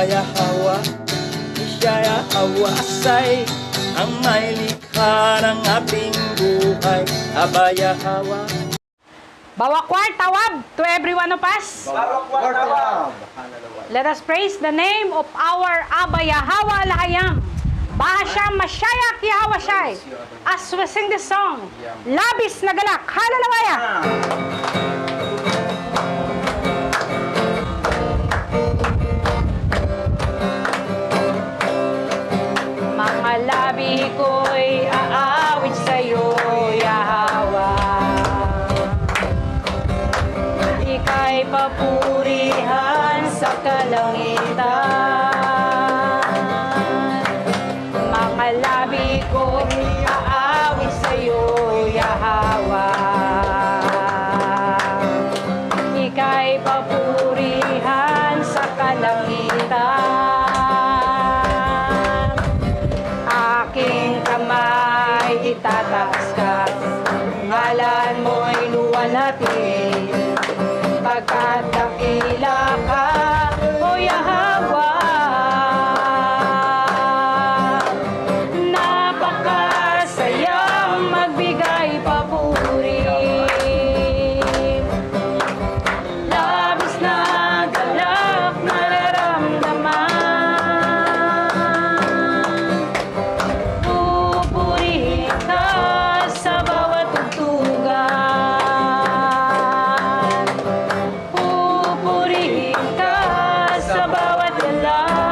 Abayahawa, Isayahawasay, ang may likha ng ating buhay. Abayahawa. Bawa kwartawab to every one of us. Let us praise the name of our Abba Yahweh Lahayam. Bahasham Mashayak Yahweh Shai. As we sing this song, labis na galak. Hallelujah! Mga labi ko'y aawit sa'yo, Yahweh. Ika'y papurihan sa kalangitan. Mga labi ko'y aawit sa'yo, Yahweh. Ika'y papurihan sa kalangitan. Aking kamay itataas ka, ngalan mo'y luwalhatin. Pagkat dakila ka, O Yahweh, napakasayang magbigay papuri. Labis na galak nararamdaman. Pupurihin ka sa bawat tugtugan. Pupurihin ka sa bawat galaw.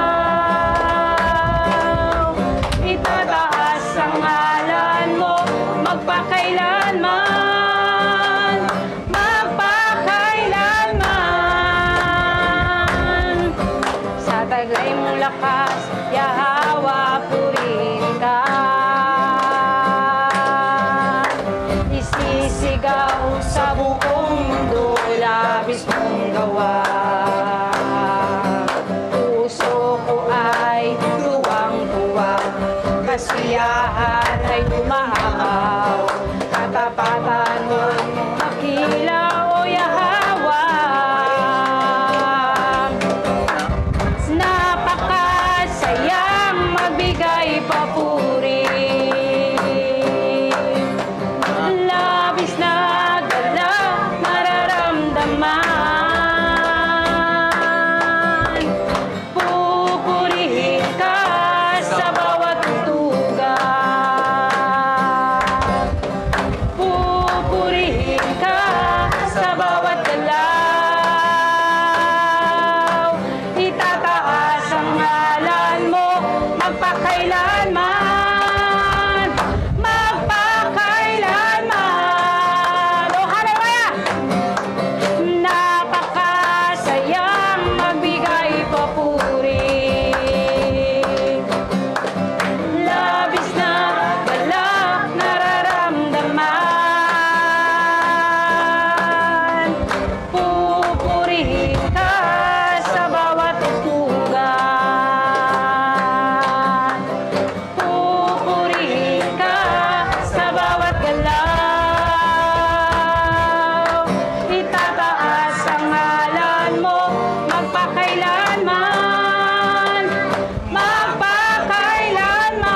Itataas ang ngalan mo magpakailanman. Magpakailanman. Sa taglay mong lakas, Yahweh, purihin ka. Isisigaw sa buong mundo, labis mong gawa. Puso ko ay tuwang-tuwa, kasiyahan ay tumahaw. Katapatan mong makila, O Yahweh. Napakasayang magbigay papuri. Labis na galak nararamdaman. Pupurihin ka sa bawat tutugan. Pupurihin ka sa bawat galaw. Itataas ang ngalan mo magpakailanman. Magpakailanman. Oh, hallelujah! Napakasayang magbigay papuri. Labis na galak nararamdaman. Pupurihin ka sa bawat tutugan. Pupurihin ka sa bawat galaw. Itataas ang ngalan mo magpakailanman. Magpakailanman.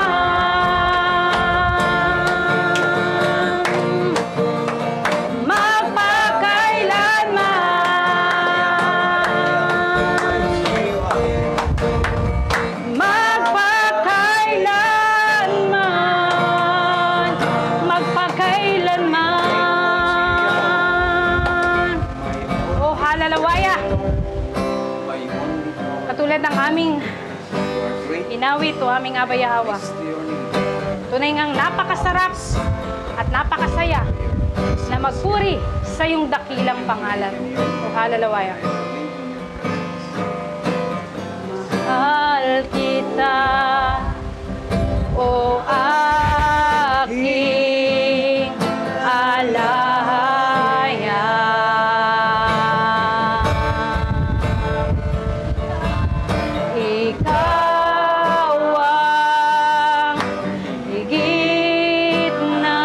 Magpakailanman. Magpakailanman. Oh, hallelujah! Katulad ng aming inawit o aming Abba Yahweh, tunay ngang napakasarap at napakasaya na magpuri sa iyong dakilang pangalan. O hallelujah! Mahal kita, O aking alaya. Ikaw ang higit na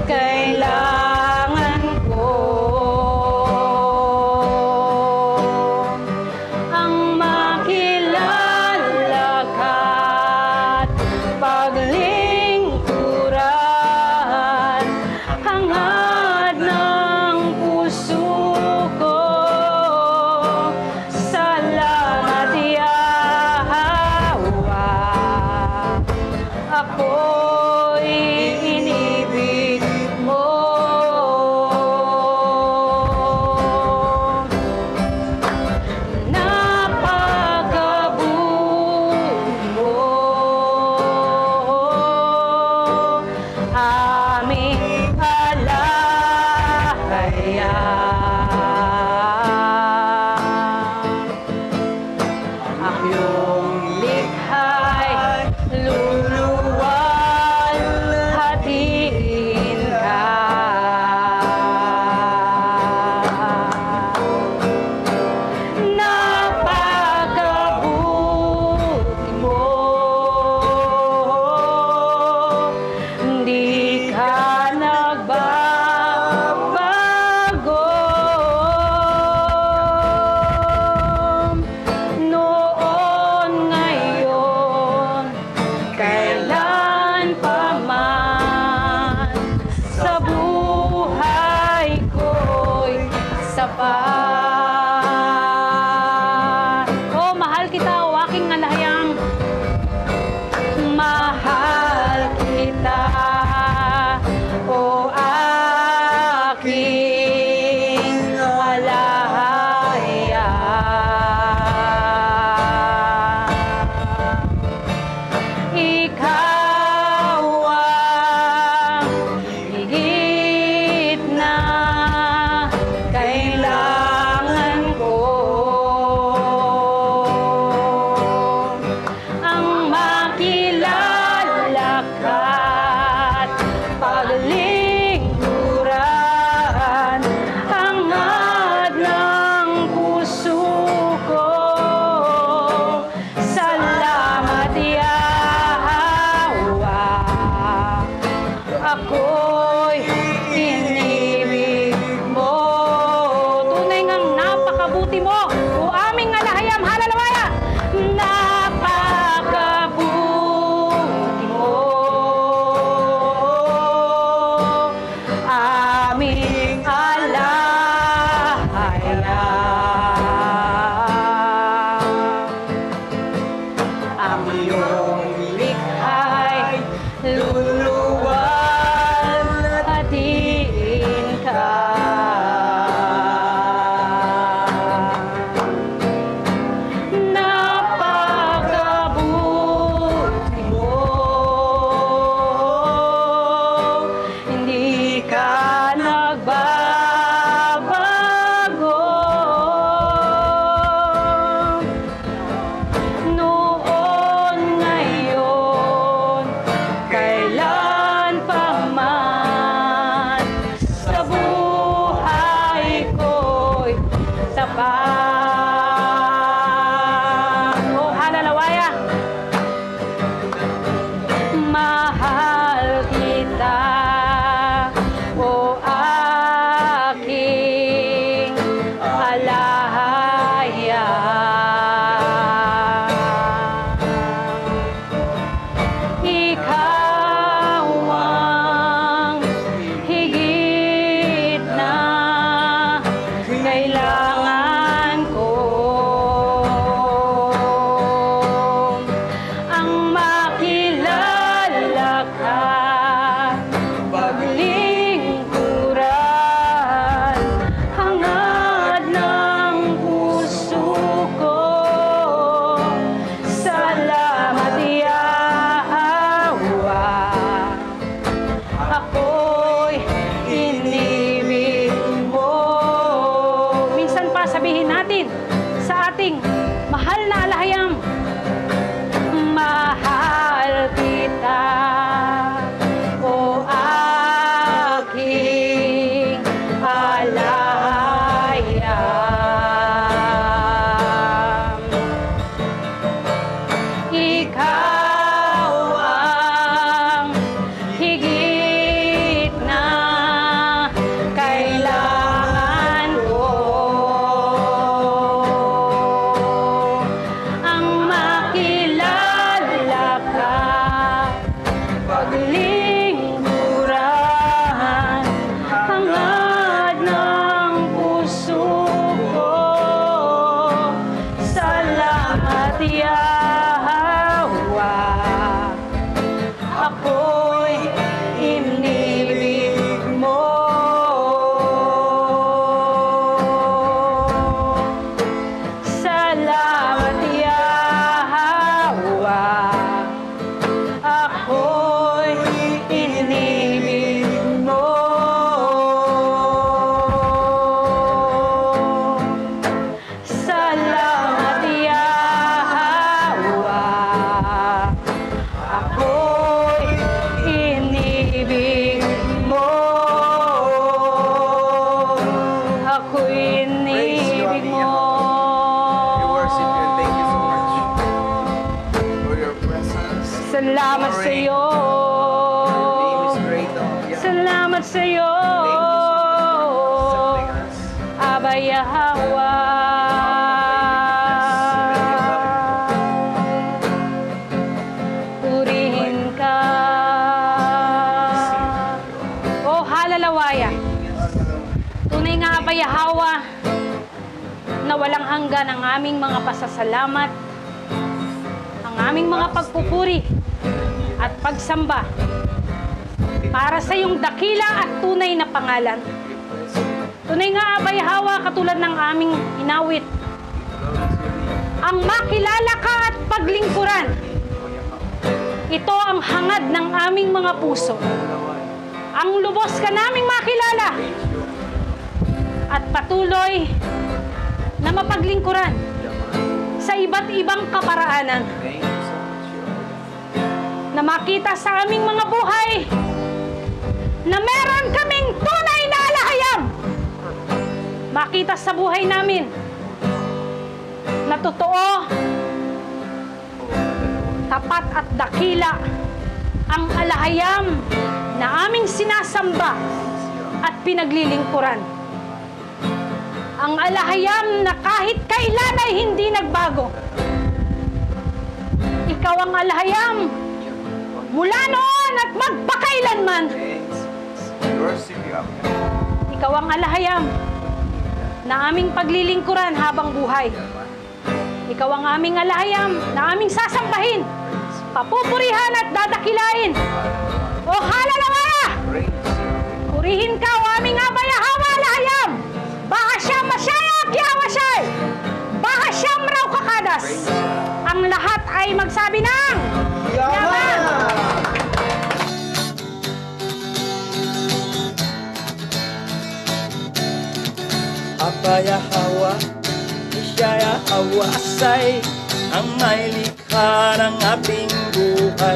kailangan ko. Ang Ang iyong likha'y luluwal, hatiin ka. Napakabuti mo, di ka nagbabago. Noon, ngayon, kailan pa man, sa buhay ko'y sapat. Oh, mahal kita, o aking alahayang. Mahal kita, o aking alahayang. Ikaw ang higit na kailangan ko. Ang makilala ka't paglingkuran, hangad ng puso ko. Salamat, Yahweh, ako'y inibig mo. Tunay ngang napakabuti mo, o aming alahayam. Hallelujah! Napakabuti mo, aming alahayam. Ang iyong likha'y luluwal, hatiin ka. Napakabuti mo, hindi ka nagbabago. Noon, ngayon, kailan pa man, sa buhay ko'y sapat. Oh, hallelujah! Mahal kita, o aking alahayang. Ikaw ang higit na kailangan ko. Ang makilala ka, paglingkuran, hangad ng puso ko. Salamat, Yahweh, ako'y inibig mo. Minsan pa sabihin natin sa ating mahal na alahayam, mahal kita, o aking alahayam. Ikaw ang higit na kailangan ko. Ang makilala ka, paglingkuran, hangad ng Salamat sa iyo. Salamat sa iyo. Aba Yahweh. Purihin ka. Oh, halalawaya. Tunay nga Aba Yahweh na walang hanggan ang aming mga pasasalamat, ang aming mga pagpupuri at pagsamba para sa iyong dakila at tunay na pangalan. Tunay nga Aba Yahweh, katulad ng aming inawit, ang makilala ka at paglingkuran. Ito ang hangad ng aming mga puso. Ang lubos ka naming makilala at patuloy na mapaglingkuran sa iba't ibang kaparaanan. Na makita sa aming mga buhay na meron kaming tunay na alahayam. Makita sa buhay namin na totoo, tapat at dakila ang alahayam na aming sinasamba at pinaglilingkuran. Ang alahayam na kahit kailan ay hindi nagbago. Ikaw ang alahayam mula noon at magpakailanman. Ikaw ang alahayam na aming paglilingkuran habang buhay. Ikaw ang aming alahayam na aming sasambahin, papupurihan at dadakilain. O halalawaya! Purihin ka o aming Aba Yahweh alahayam! Bahasham Mashayak Yahweh! Bahasham raw kakadas! Ang lahat ay magsabi ng Yaman! Aba Yahweh, siya Yahweh say ang may likha ng ating buhay.